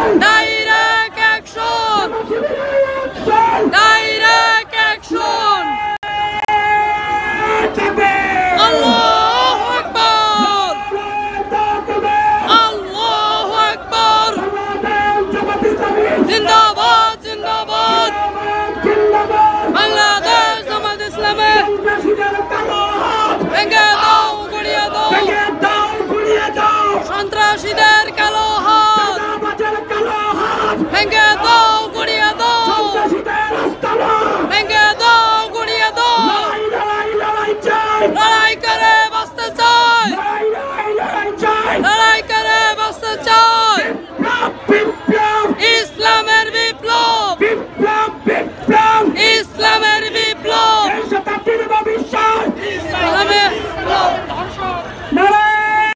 Direct action! Direct action! Allahu Akbar! Allahu Akbar! Zindabad! Zindabad! Bangladesh Jamaat Islami! ভেঙে দাও গুড়িয়ে দাও সন্ত্রাসীদের কালো হাত ভেঙে দাও গুড়িয়ে দাও ভেঙে দাও গুড়িয়ে দাও